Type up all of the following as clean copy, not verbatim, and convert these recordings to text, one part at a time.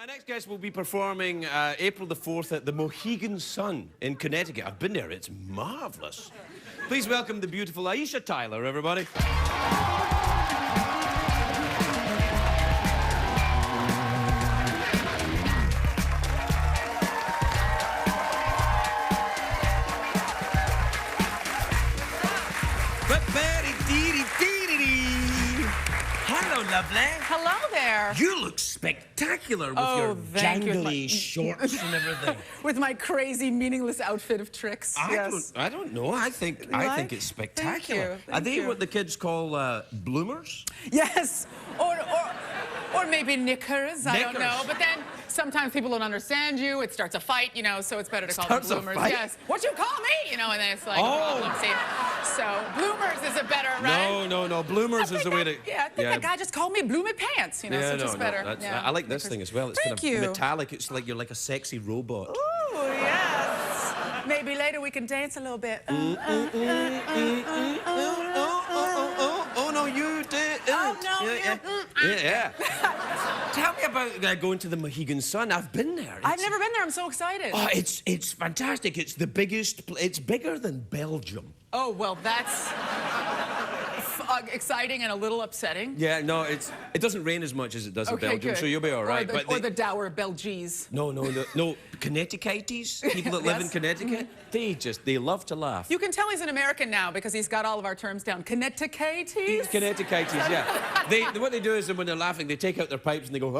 My next guest will be performing April the 4th at the Mohegan Sun in Connecticut. I've been there, it's marvellous. Please welcome the beautiful Aisha Tyler, everybody. Hello, lovely. Hello there. You look spectacular with your jangly shorts and everything. With my crazy, meaningless outfit of tricks. I don't know. I think it's spectacular. Thank you. Are they what the kids call bloomers? Yes. Or maybe knickers. I don't know. But then sometimes people don't understand you. It starts a fight, you know, so it's better to call them bloomers. Yes. What you call me? You know, and then it's like a problem. See? So bloomers is a better, right? No. Bloomers is the way to. Yeah, I think that guy just called me Bloomy Pants, you know, so just better. I like this thing as well. It's Thank kind of you. metallic. It's like you're like a sexy robot. Ooh, yes. Maybe later we can dance a little bit. Oh no, you did. Oh no, yeah. Tell me about going to the Mohegan Sun. I've been there. I've never been there. I'm so excited. Oh, it's fantastic. It's the biggest. It's bigger than Belgium. Oh well, that's exciting and a little upsetting. Yeah, no, it doesn't rain as much as it does in Belgium, good. so you'll be all right. Or the dour Belgies. No, Connecticuties, people that live in Connecticut, they love to laugh. You can tell he's an American now because he's got all of our terms down. Connecticuties? Connecticuties, yeah. What they do is when they're laughing, they take out their pipes and they go,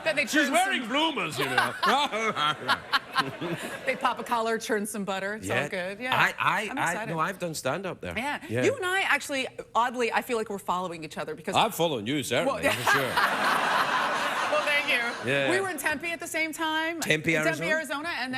Then they she's wearing bloomers, you know. They pop a collar, churn some butter. It's all good. Yeah. I'm excited. No, I've done stand-up there. Yeah. You and I actually, oddly, I feel like we're following each other because I'm following you, certainly, for sure. Well, thank you. Yeah. We were in Tempe at the same time. Tempe, Arizona? And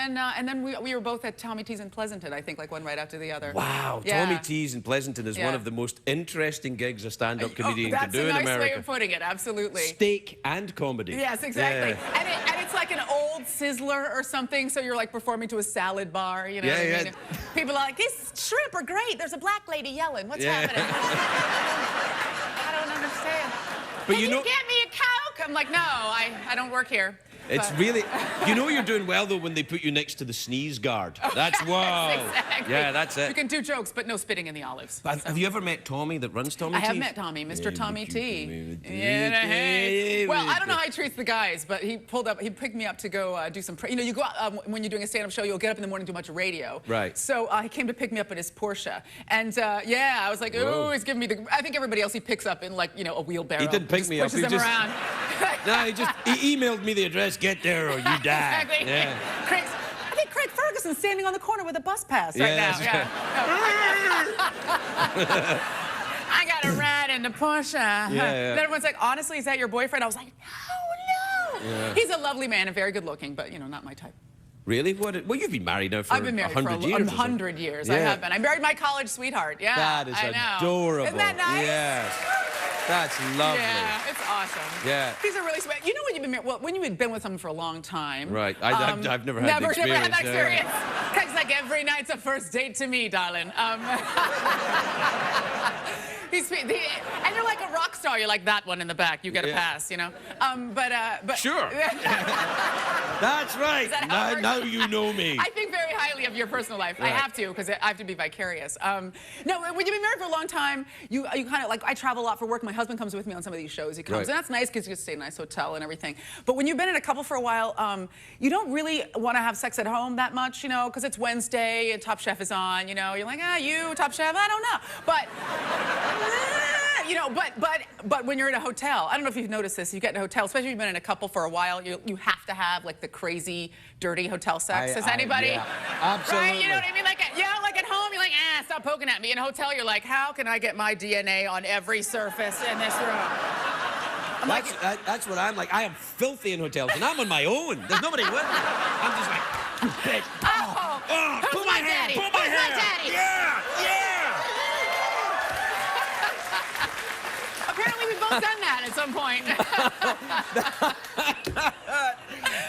then we were both at Tommy T's in Pleasanton, I think, like one right after the other. Wow, yeah. Tommy T's in Pleasanton is one of the most interesting gigs a stand-up comedian can do in America. That's a nice way of putting it, absolutely. Steak and comedy. Yes, exactly. Yeah. And it's like an old Sizzler or something, so you're like performing to a salad bar, you know what I mean? People are like, these shrimp are great. There's a black lady yelling. What's happening? I don't understand. But Can you get me a Coke? I'm like, no, I don't work here. It's really, you know you're doing well though when they put you next to the sneeze guard. That's wow. Exactly. Yeah, that's it. You can do jokes, but no spitting in the olives. Have you ever met Tommy that runs Tommy T's? I have met Tommy, Mr. Tommy T. Yeah, well, I don't know how he treats the guys, but he picked me up to go do some, you know, you go out, when you're doing a stand-up show, you'll get up in the morning and do a bunch of radio. Right. So he came to pick me up in his Porsche. And yeah, I was like, ooh, he's giving me the, I think everybody else he picks up in like, you know, a wheelbarrow. He didn't pick me up. He just around. No, he emailed me the address, get there or you die. Exactly. Yeah. I think Craig Ferguson's standing on the corner with a bus pass right now. Yeah. I got a ride in the Porsche. Then everyone's like, honestly, is that your boyfriend? I was like, no. Yeah. He's a lovely man and very good looking, but, you know, not my type. Really? Well, you've been married now for 100 years. I've been married for 100 years. I have been. I married my college sweetheart. Yeah. That is adorable. Isn't that nice? Yes. That's lovely. Yeah, it's awesome. Yeah. He's a really sweet. You know when you've been married, well, when you've been with someone for a long time. Right. I've never had the experience. Never had that experience. Craig's like, every night's a first date to me, darling. And you're like a rock star. You're like that one in the back. You get a pass, you know. But sure. That's right. Now you know me. I think very highly of your personal life. Right. I have to because I have to be vicarious. No, when you've been married for a long time, you kind of like, I travel a lot for work. My husband comes with me on some of these shows. He comes, and that's nice because you stay in a nice hotel and everything. But when you've been in a couple for a while, you don't really want to have sex at home that much, you know, because it's Wednesday and Top Chef is on. You know, you're like, you Top Chef, I don't know, but. You know, but when you're in a hotel, I don't know if you've noticed this, you get in a hotel, especially if you've been in a couple for a while, you have to have like the crazy, dirty hotel sex. Has anybody? Yeah, absolutely. Right? You know what I mean? Like, like at home, you're like, stop poking at me. In a hotel, you're like, how can I get my DNA on every surface in this room? That's what I'm like. I am filthy in hotels, and I'm on my own. There's nobody with me. I'm just like, bitch. Who's my daddy? Pull my hair. My daddy? Yeah. Apparently, we've both done that at some point.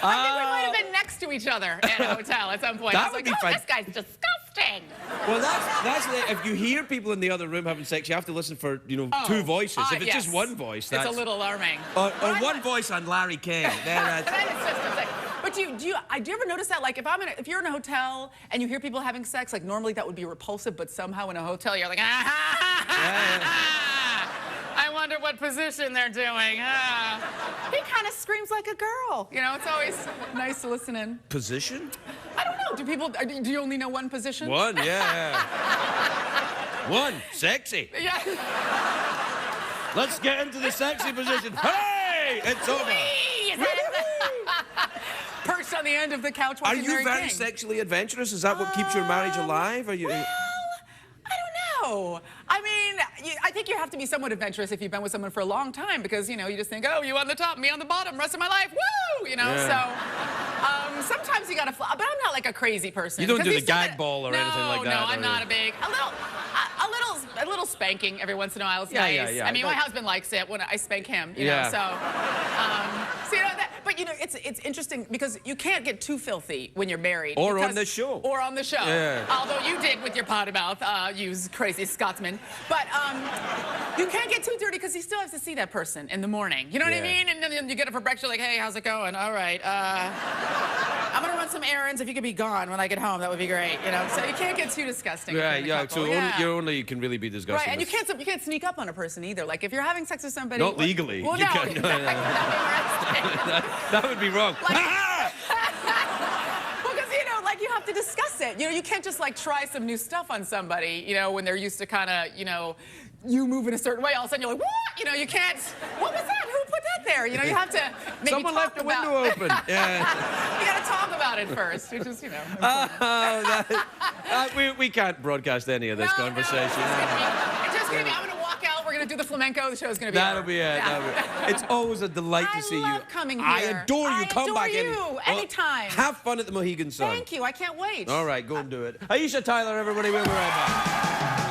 I think we might have been next to each other at a hotel at some point. That I was would like, be fun. This guy's disgusting. Well, that's if you hear people in the other room having sex, you have to listen for, two voices. If it's just one voice, that's... It's a little alarming. Or one voice on Larry King. Then that's... But do you ever notice that, like, if you're in a hotel and you hear people having sex, like, normally that would be repulsive, but somehow in a hotel you're like, I wonder what position they're doing. He kind of screams like a girl. It's always nice to listen in. Position? I don't know. Do you only know one position? One, yeah. One, sexy. Yeah. Let's get into the sexy position. Hey, it's over. Perched on the end of the couch watching Larry King. Are you very sexually adventurous? Is that what keeps your marriage alive? Are you? Well, I don't know. I mean, I think you have to be somewhat adventurous if you've been with someone for a long time because, you just think, oh, you on the top, me on the bottom, rest of my life, woo! Yeah. So sometimes you gotta fly. But I'm not like a crazy person. You don't do the gag ball or anything like that. No, I'm not a big. A little spanking every once in a while is nice. Yeah. I mean, my husband likes it when I spank him. You know, so but it's interesting because you can't get too filthy when you're married. Or on the show. Or on the show. Yeah. Although you did with your potty mouth, you crazy Scotsman. But you can't get too dirty because he still has to see that person in the morning. You know what I mean? And then you get up for breakfast, you're like, hey, how's it going? All right. I'm gonna run some errands. If you could be gone when I get home, that would be great. So you can't get too disgusting. Right, yeah. So you can really be disgusting. Right, and you can't sneak up on a person either. Like if you're having sex with somebody. Not legally. Well, you no. can't, that would be wrong. Like you have to discuss it. You can't just like try some new stuff on somebody. When they're used to kind of you move in a certain way. All of a sudden you're like, what? You can't. What was that? Who put that there? You have to maybe Someone left the window open. Yeah. You got to talk about it first, which is we can't broadcast any of this conversation. It's just gonna be. I'm gonna walk out. We're gonna do the flamenco. The show's gonna be. That'll be it. Yeah. It's always a delight to see you. I love coming here. I adore you. Come back in. Anytime. Have fun at the Mohegan Sun. Thank you. I can't wait. All right, go and do it. Aisha Tyler, everybody. We'll be right back.